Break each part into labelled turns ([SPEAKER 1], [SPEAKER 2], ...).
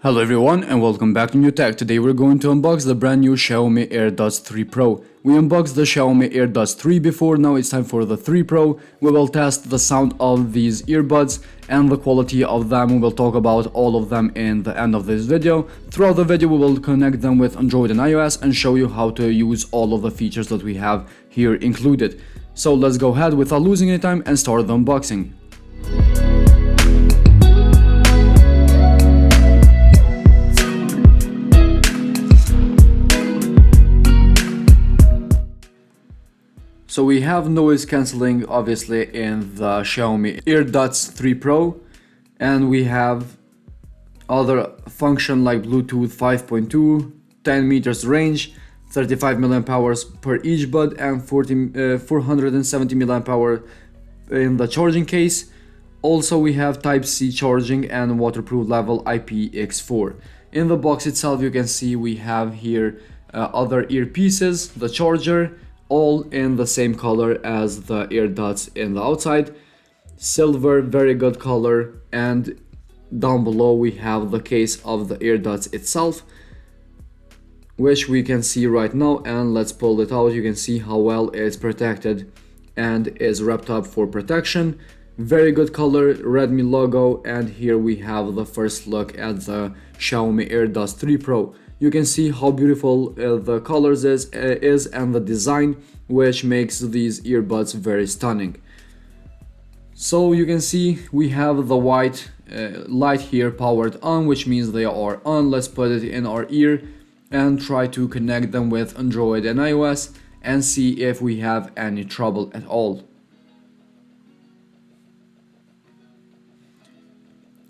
[SPEAKER 1] Hello everyone and welcome back to New Tech. Today we're going to unbox the brand new Xiaomi AirDots 3 Pro. We unboxed the Xiaomi AirDots 3 before, now it's time for the 3 Pro. We will test the sound of these earbuds and the quality of them. We will talk about all of them in the end of this video. Throughout the video we will connect them with Android and iOS and show you how to use all of the features that we have here included. So let's go ahead without losing any time and start the unboxing. So we have noise cancelling obviously in the Xiaomi AirDots 3 Pro, and we have other function like Bluetooth 5.2, 10 meters range, 35 mAh per each bud, and 470 mAh in the charging case. Also we have Type-C charging and waterproof level IPX4. In the box itself you can see we have here other earpieces, the charger, all in the same color as the AirDots in the outside, silver, very good color, and down below we have the case of the AirDots itself, which we can see right now. And let's pull it out. You can see how well it's protected and is wrapped up for protection. Very good color, Redmi logo, and here we have the first look at the Xiaomi AirDots 3 Pro. You can see how beautiful the colors is and the design, which makes these earbuds very stunning. So you can see we have the white light here powered on, which means they are on. Let's put it in our ear and try to connect them with Android and iOS and see if we have any trouble at all.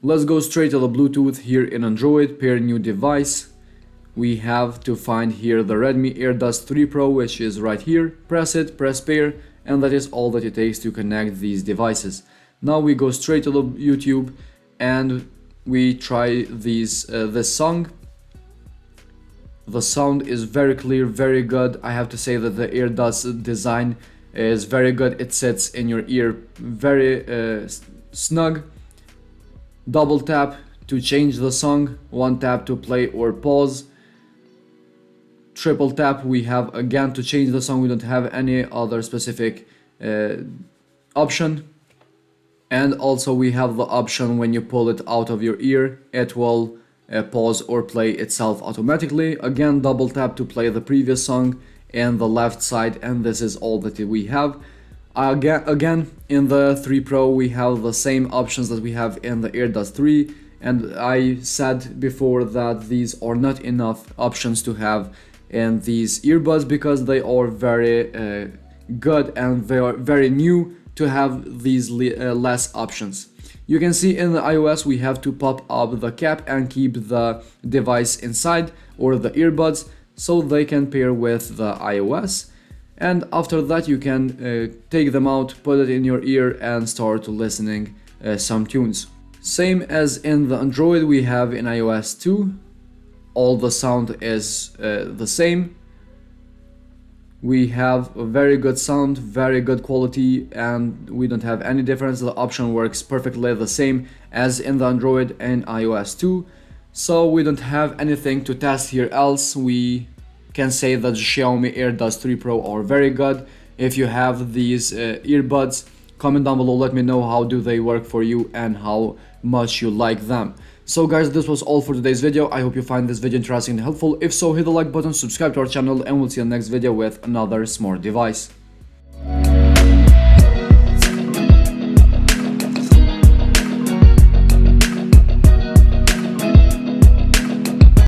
[SPEAKER 1] Let's go straight to the Bluetooth here in Android, pair new device. We have to find here the Redmi AirDots 3 Pro, which is right here. Press it, press pair, and that is all that it takes to connect these devices. Now we go straight to the YouTube and we try this song. The sound is very clear, very good. I have to say that the AirDots design is very good. It sits in your ear very snug. Double tap to change the song, one tap to play or pause. Triple tap we have again to change the song. We don't have any other specific option. And also we have the option when you pull it out of your ear, it will pause or play itself automatically. Again, double tap to play the previous song in the left side, and this is all that we have. Again, in the 3 Pro we have the same options that we have in the AirDots 3, and I said before that these are not enough options to have in these earbuds because they are very good and they are very new to have these less options. You can see in the iOS we have to pop up the cap and keep the device inside, or the earbuds, so they can pair with the iOS. And after that you can take them out, put it in your ear and start listening some tunes. Same as in the Android we have in iOS 2. All the sound is the same. We have a very good sound, very good quality, and we don't have any difference. The option works perfectly the same as in the Android and iOS 2. So we don't have anything to test here else. We can say that Xiaomi AirDots 3 Pro are very good. If you have these earbuds, comment down below, let me know how do they work for you and how much you like them. So guys, this was all for today's video. I hope you find this video interesting and helpful. If so, hit the like button, subscribe to our channel, and we'll see you in the next video with another smart device.